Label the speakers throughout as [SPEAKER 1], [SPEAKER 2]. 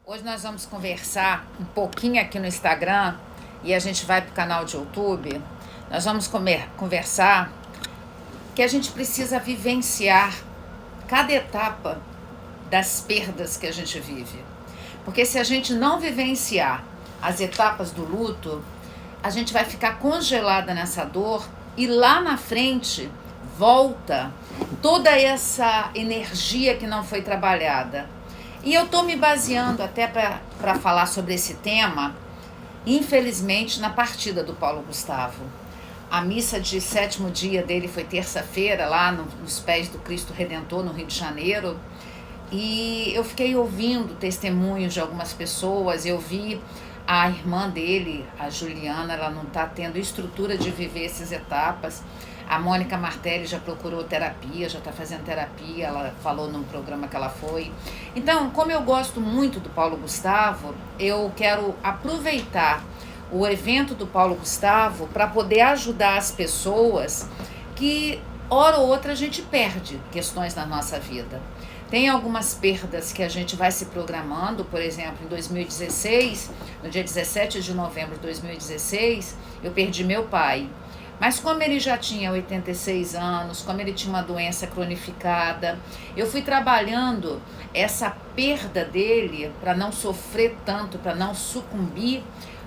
[SPEAKER 1] Hoje nós vamos conversar um pouquinho aqui no Instagram e a gente vai para o canal de YouTube. Nós vamos conversar que a gente precisa vivenciar cada etapa das perdas que a gente vive. Porque se a gente não vivenciar as etapas do luto, a gente vai ficar congelada nessa dor e lá na frente volta toda essa energia que não foi trabalhada. E eu estou me baseando até para falar sobre esse tema, infelizmente, na partida do Paulo Gustavo. A missa de sétimo dia dele foi terça-feira, lá nos pés do Cristo Redentor, no Rio de Janeiro. E eu fiquei ouvindo testemunhos de algumas pessoas. Eu vi a irmã dele, a Juliana, ela não está tendo estrutura de viver essas etapas. A Mônica Martelli já procurou terapia, já está fazendo terapia, ela falou num programa que ela foi. Então, como eu gosto muito do Paulo Gustavo, eu quero aproveitar o evento do Paulo Gustavo para poder ajudar as pessoas que, hora ou outra, a gente perde questões na nossa vida. Tem algumas perdas que a gente vai se programando, por exemplo, em 2016, no dia 17 de novembro de 2016, eu perdi meu pai. Mas como ele já tinha 86 anos, como ele tinha uma doença cronificada, eu fui trabalhando essa perda dele para não sofrer tanto, para não sucumbir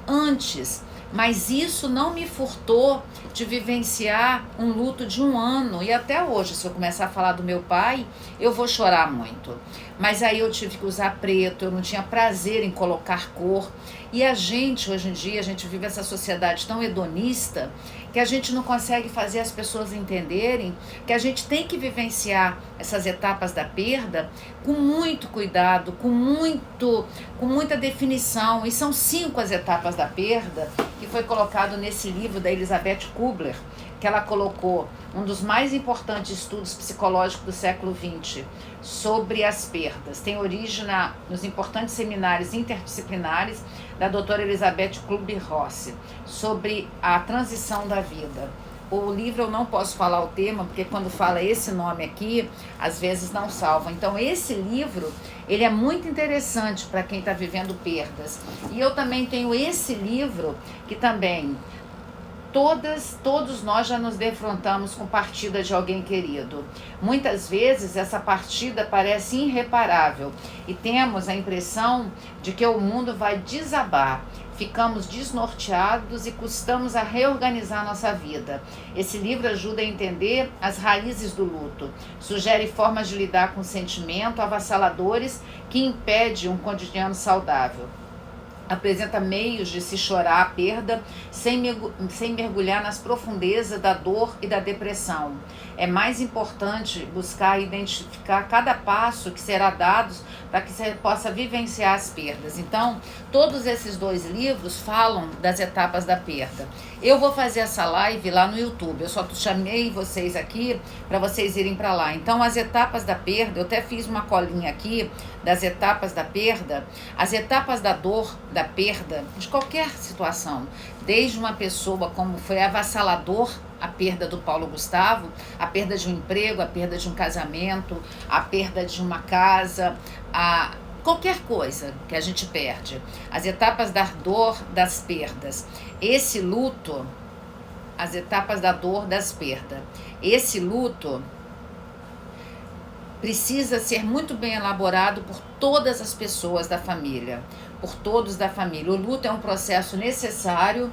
[SPEAKER 1] antes. Mas isso não me furtou de vivenciar um luto de um ano. E até hoje, se eu começar a falar do meu pai, eu vou chorar muito. Mas aí eu tive que usar preto, eu não tinha prazer em colocar cor. E a gente, hoje em dia, a gente vive essa sociedade tão hedonista que a gente não consegue fazer as pessoas entenderem que a gente tem que vivenciar essas etapas da perda com muito cuidado, com muita definição. E são 5 as etapas da perda que foi colocado nesse livro da Elizabeth Kubler, que ela colocou um dos mais importantes estudos psicológicos do século XX sobre as perdas. Tem origem nos importantes seminários interdisciplinares da doutora Elizabeth Kubler-Ross sobre a transição da vida. O livro eu não posso falar o tema, porque quando fala esse nome aqui, às vezes não salva. Então esse livro, ele é muito interessante para quem está vivendo perdas. E eu também tenho esse livro, que também todos nós já nos defrontamos com partida de alguém querido. Muitas vezes essa partida parece irreparável e temos a impressão de que o mundo vai desabar. Ficamos desnorteados e custamos a reorganizar nossa vida. Esse livro ajuda a entender as raízes do luto, sugere formas de lidar com sentimentos avassaladores que impedem um cotidiano saudável. Apresenta meios de se chorar a perda sem mergulhar nas profundezas da dor e da depressão. É mais importante buscar identificar cada passo que será dado para que você possa vivenciar as perdas. Então, todos esses 2 livros falam das etapas da perda. Eu vou fazer essa live lá no YouTube. Eu só chamei vocês aqui para vocês irem para lá. Então, as etapas da perda, eu até fiz uma colinha aqui das etapas da perda, as etapas da dor, da perda, de qualquer situação, desde uma pessoa como foi avassalador a perda do Paulo Gustavo, a perda de um emprego, a perda de um casamento, a perda de uma casa, qualquer coisa que a gente perde, as etapas da dor, das perdas, esse luto, as etapas da dor, das perdas, esse luto precisa ser muito bem elaborado por todas as pessoas da família, por todos da família. O luto é um processo necessário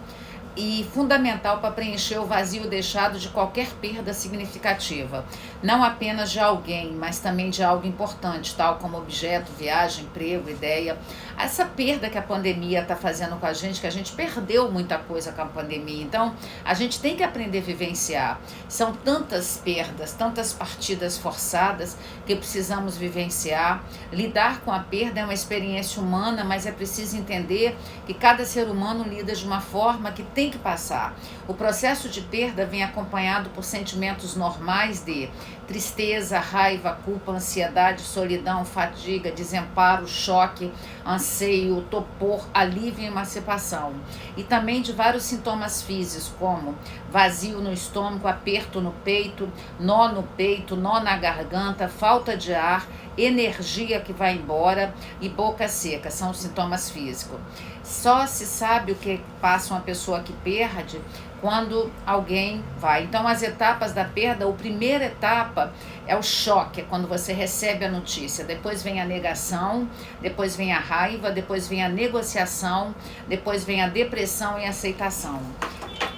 [SPEAKER 1] e fundamental para preencher o vazio deixado de qualquer perda significativa, não apenas de alguém, mas também de algo importante, tal como objeto, viagem, emprego, ideia. Essa perda que a pandemia está fazendo com a gente, que a gente perdeu muita coisa com a pandemia, então a gente tem que aprender a vivenciar. São tantas perdas, tantas partidas forçadas que precisamos vivenciar. Lidar com a perda é uma experiência humana, mas é preciso entender que cada ser humano lida de uma forma que tem que passar. O processo de perda vem acompanhado por sentimentos normais de tristeza, raiva, culpa, ansiedade, solidão, fadiga, desamparo, choque, anseio, torpor, alívio e emancipação. E também de vários sintomas físicos, como vazio no estômago, aperto no peito, nó na garganta, falta de ar, energia que vai embora e boca seca, são os sintomas físicos. Só se sabe o que passa uma pessoa que perde quando alguém vai. Então, as etapas da perda, a primeira etapa é o choque, é quando você recebe a notícia. Depois vem a negação, depois vem a raiva, depois vem a negociação, depois vem a depressão e a aceitação.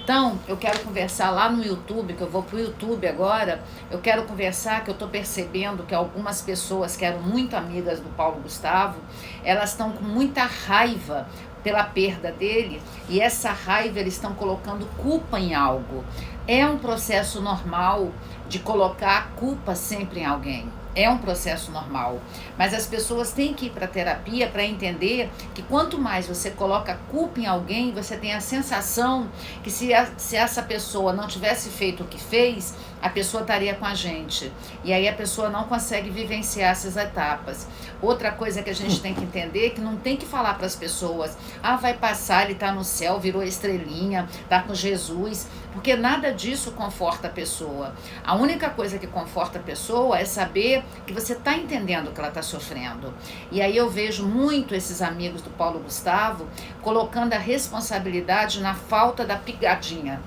[SPEAKER 1] Então, eu quero conversar lá no YouTube, que eu vou pro YouTube agora, eu quero conversar que eu estou percebendo que algumas pessoas que eram muito amigas do Paulo Gustavo, elas estão com muita raiva pela perda dele, e essa raiva eles estão colocando culpa em algo. É um processo normal de colocar a culpa sempre em alguém. É um processo normal, mas as pessoas têm que ir para a terapia para entender que quanto mais você coloca a culpa em alguém, você tem a sensação que se essa pessoa não tivesse feito o que fez, a pessoa estaria com a gente. E aí a pessoa não consegue vivenciar essas etapas. Outra coisa que a gente tem que entender é que não tem que falar para as pessoas, vai passar, ele está no céu, virou estrelinha, está com Jesus, porque nada disso conforta a pessoa. A única coisa que conforta a pessoa é saber que você está entendendo o que ela está sofrendo. E aí eu vejo muito esses amigos do Paulo Gustavo colocando a responsabilidade na falta da picadinha,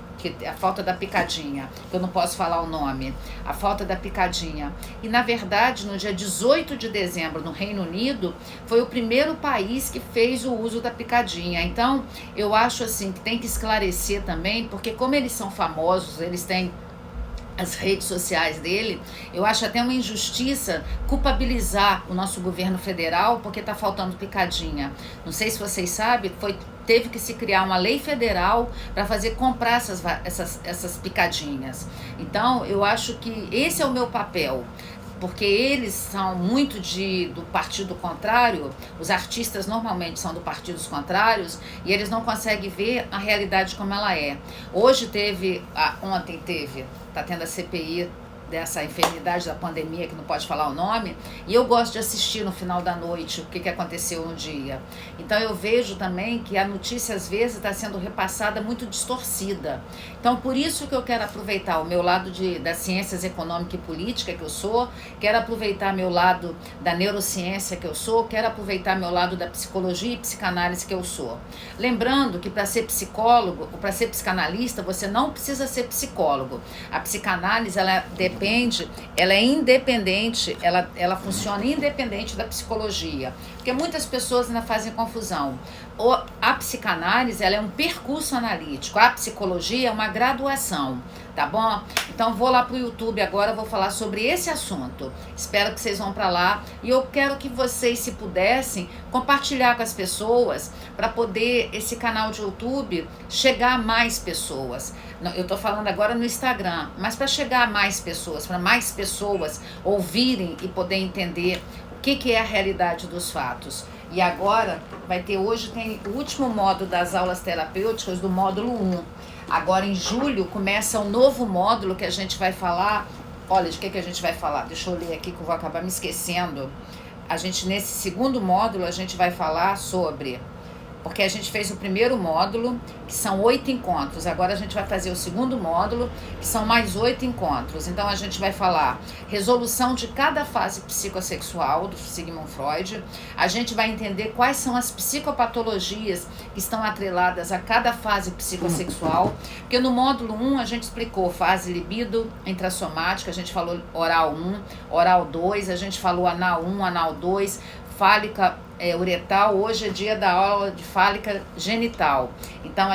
[SPEAKER 1] a falta da picadinha, que eu não posso falar o nome, a falta da picadinha. E na verdade, no dia 18 de dezembro, no Reino Unido, foi o primeiro país que fez o uso da picadinha. Então, eu acho assim que tem que esclarecer também, porque como eles são famosos, eles têm as redes sociais dele, eu acho até uma injustiça culpabilizar o nosso governo federal porque está faltando picadinha. Não sei se vocês sabem, teve que se criar uma lei federal para fazer comprar essas picadinhas. Então, eu acho que esse é o meu papel, porque eles são muito do partido contrário, os artistas normalmente são do partidos contrários, e eles não conseguem ver a realidade como ela é. Ontem está tendo a CPI dessa enfermidade da pandemia, que não pode falar o nome, e eu gosto de assistir no final da noite o que aconteceu no dia. Então eu vejo também que a notícia às vezes está sendo repassada muito distorcida. Então por isso que eu quero aproveitar o meu lado das ciências econômica e política que eu sou, quero aproveitar meu lado da neurociência que eu sou, quero aproveitar meu lado da psicologia e psicanálise que eu sou. Lembrando que para ser psicólogo ou para ser psicanalista, você não precisa ser psicólogo. A psicanálise, ela é independente, ela funciona independente da psicologia, porque muitas pessoas ainda fazem confusão. A psicanálise, ela é um percurso analítico, a psicologia é uma graduação, tá bom? Então vou lá pro YouTube agora, vou falar sobre esse assunto. Espero que vocês vão para lá, e eu quero que vocês, se pudessem, compartilhar com as pessoas para poder esse canal de YouTube chegar a mais pessoas. Eu tô falando agora no Instagram, mas para chegar a mais pessoas, para mais pessoas ouvirem e poder entender o que é a realidade dos fatos. E agora hoje tem o último módulo das aulas terapêuticas do módulo 1. Agora em julho começa um novo módulo que a gente vai falar. Olha, de que a gente vai falar? Deixa eu ler aqui que eu vou acabar me esquecendo. Nesse segundo módulo, a gente vai falar sobre... Porque a gente fez o primeiro módulo, que são 8 encontros. Agora a gente vai fazer o segundo módulo, que são mais 8 encontros. Então a gente vai falar resolução de cada fase psicossexual do Sigmund Freud. A gente vai entender quais são as psicopatologias que estão atreladas a cada fase psicossexual. Porque no módulo 1 a gente explicou fase libido intrassomática, a gente falou oral 1, oral 2, a gente falou anal 1, anal 2, fálica uretal. Hoje é dia da aula de fálica genital. Então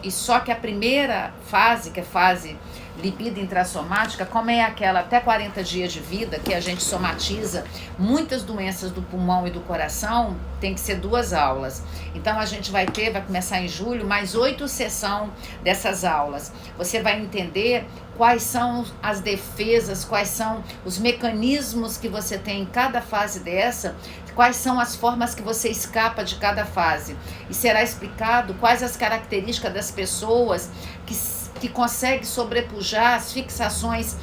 [SPEAKER 1] e só que a primeira fase, que é fase libido intrassomática, como é aquela até 40 dias de vida, que a gente somatiza muitas doenças do pulmão e do coração, tem que ser 2 aulas. Então a gente vai começar em julho, mais 8 sessões dessas aulas. Você vai entender quais são as defesas, quais são os mecanismos que você tem em cada fase dessa, quais são as formas que você escapa de cada fase. E será explicado quais as características das pessoas que conseguem sobrepujar as fixações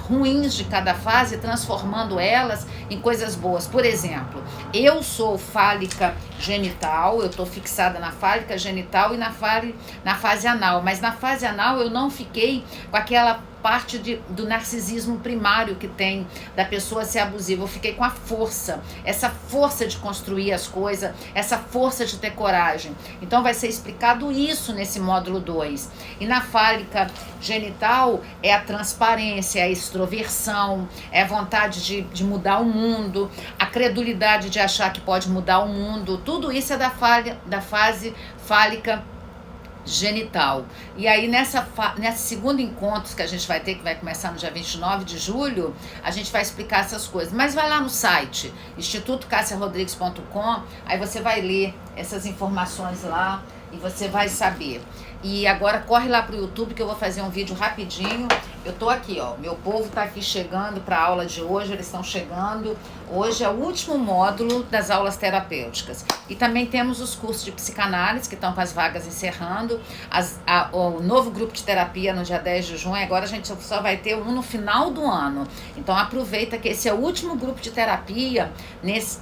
[SPEAKER 1] ruins de cada fase, transformando elas em coisas boas. Por exemplo, eu sou fálica genital, eu estou fixada na fálica genital e na fase anal, mas na fase anal eu não fiquei com aquela parte do narcisismo primário que tem da pessoa ser abusiva. Eu fiquei com a força, essa força de construir as coisas, essa força de ter coragem. Então vai ser explicado isso nesse módulo 2. E na fálica genital é a transparência, é a extroversão, é a vontade de mudar o mundo, a credulidade de achar que pode mudar o mundo. Tudo isso é da fase fálica genital. E aí nesse segundo encontro que a gente vai ter, que vai começar no dia 29 de julho, a gente vai explicar essas coisas. Mas vai lá no site institutocassiarodrigues.com, aí você vai ler essas informações lá e você vai saber. E agora corre lá pro YouTube que eu vou fazer um vídeo rapidinho. Eu tô aqui, ó, meu povo tá aqui chegando para a aula de hoje, eles estão chegando. Hoje é o último módulo das aulas terapêuticas. E também temos os cursos de psicanálise, que estão com as vagas encerrando. O novo grupo de terapia no dia 10 de junho, agora a gente só vai ter um no final do ano. Então aproveita que esse é o último grupo de terapia,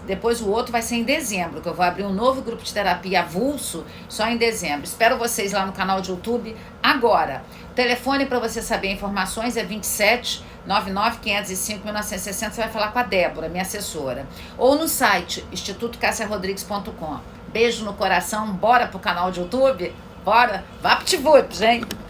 [SPEAKER 1] depois o outro vai ser em dezembro, que eu vou abrir um novo grupo de terapia avulso só em dezembro. Espero vocês lá no canal de YouTube agora. O telefone para você saber informações é 27 99 505 1960. Você vai falar com a Débora, minha assessora. Ou no site institutocassiarodrigues.com. Beijo no coração. Bora pro canal de YouTube? Bora? Vá pro gente!